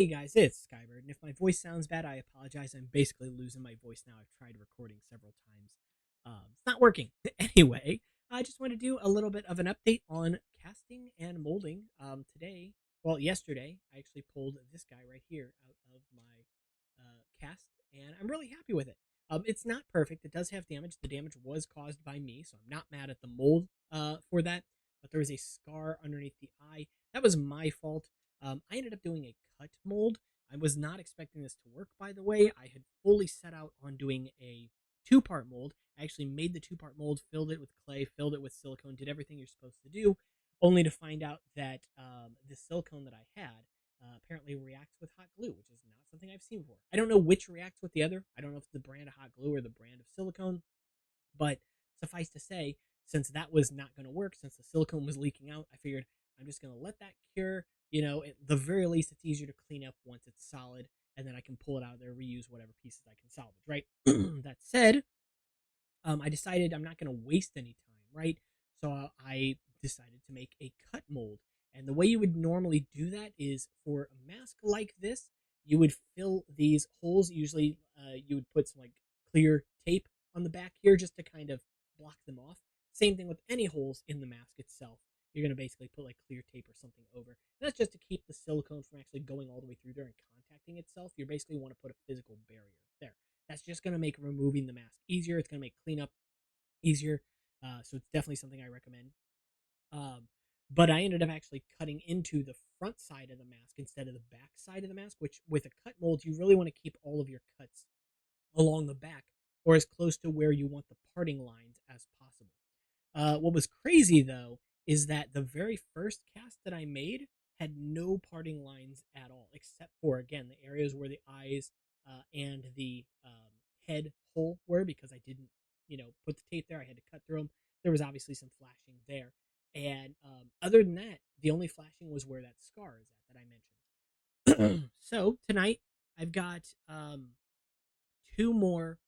Hey guys, it's Skybird, and if my voice sounds bad, I apologize. I'm basically losing my voice now. I've tried recording several times. It's not working. Anyway, I just want to do a little bit of an update on casting and molding. Yesterday, I actually pulled this guy right here out of my cast, and I'm really happy with it. It's not perfect. It does have damage. The damage was caused by me, so I'm not mad at the mold for that. But there was a scar underneath the eye. That was my fault. I ended up doing a cut mold. I was not expecting this to work, by the way. I had fully set out on doing a two-part mold. I actually made the two-part mold, filled it with clay, filled it with silicone, did everything you're supposed to do, only to find out that the silicone that I had apparently reacts with hot glue, which is not something I've seen before. I don't know which reacts with the other. I don't know if it's the brand of hot glue or the brand of silicone, but suffice to say, since that was not going to work, since the silicone was leaking out, I figured I'm just going to let that cure. At the very least, it's easier to clean up once it's solid, and then I can pull it out of there, reuse whatever pieces I can salvage, right? That said, I decided I'm not going to waste any time, right? So I decided to make a cut mold. And the way you would normally do that is for a mask like this, you would fill these holes. Usually, you would put some like clear tape on the back here just to kind of block them off. Same thing with any holes in the mask itself. You're going to basically put like clear tape or something over. And that's just to keep the silicone from actually going all the way through there and contacting itself. You basically want to put a physical barrier there. That's just going to make removing the mask easier. It's going to make cleanup easier. So it's definitely something I recommend. Um, but I ended up actually cutting into the front side of the mask instead of the back side of the mask, which with a cut mold, you really want to keep all of your cuts along the back or as close to where you want the parting lines as possible. What was crazy though is that the very first cast that I made had no parting lines at all, except for again the areas where the eyes and the head hole were, because I didn't, put the tape there. I had to cut through them. There was obviously some flashing there, and other than that, the only flashing was where that scar is at that I mentioned. So tonight I've got two more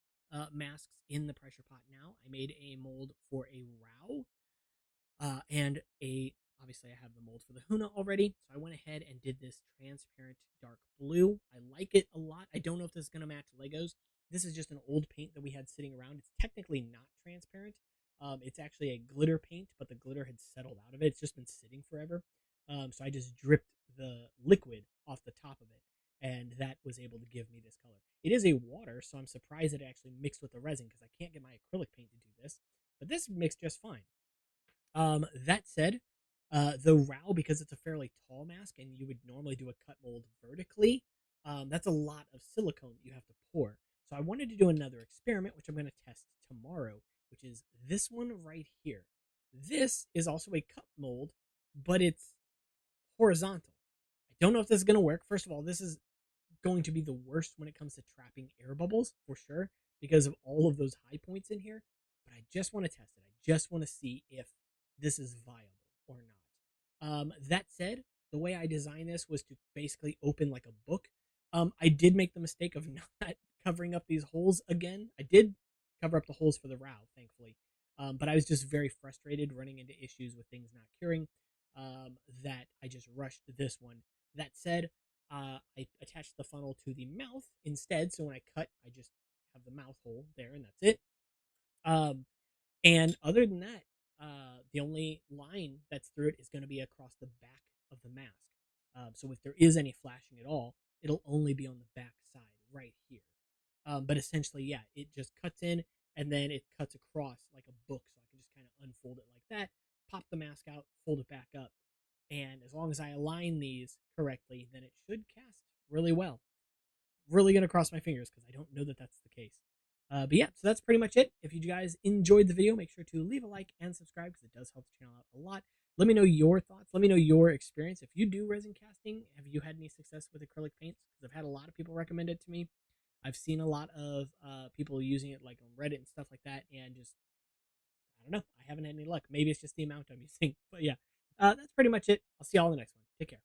masks in the pressure pot now. I made a mold for a Rao and a obviously I have the mold for the Huna already, so I went ahead and did this transparent dark blue. I like it a lot. I don't know if this is going to match Legos. This is just an old paint that we had sitting around. It's technically not transparent. It's actually a glitter paint, but the glitter had settled out of it. It's just been sitting forever. So I just dripped the liquid off the top of it, and that was able to give me this color. It is a water, so I'm surprised it actually mixed with the resin because I can't get my acrylic paint to do this. But this mixed just fine. That said, the Rao, because it's a fairly tall mask and you would normally do a cut mold vertically, that's a lot of silicone that you have to pour. So I wanted to do another experiment, which I'm going to test tomorrow, which is this one right here. This is also a cut mold, but it's horizontal. I don't know if this is going to work. First of all, this is going to be the worst when it comes to trapping air bubbles for sure because of all of those high points in here. But I just want to test it. I just want to see if this is viable or not. That said, the way I designed this was to basically open like a book. I did make the mistake of not covering up these holes again. I did cover up the holes for the Rao, thankfully. But I was just very frustrated running into issues with things not curing that I just rushed this one. That said, I attached the funnel to the mouth instead, so when I cut, I just have the mouth hole there, and that's it. Um, and other than that, the only line that's through it is going to be across the back of the mask. So if there is any flashing at all, it'll only be on the back side right here. But essentially, yeah, it just cuts in and then it cuts across like a book, so I can just kind of unfold it like that, pop the mask out, fold it back up, and as long as I align these correctly, then it should cast really well. Really gonna cross my fingers because I don't know that that's the case. But yeah, so that's pretty much it. If you guys enjoyed the video, make sure to leave a like and subscribe because it does help the channel out a lot. Let me know your thoughts. Let me know your experience. If you do resin casting, have you had any success with acrylic paints? Because I've had a lot of people recommend it to me. I've seen a lot of people using it like on Reddit and stuff like that, and just I don't know. I haven't had any luck. Maybe it's just the amount I'm using. But yeah, that's pretty much it. I'll see y'all in the next one. Take care.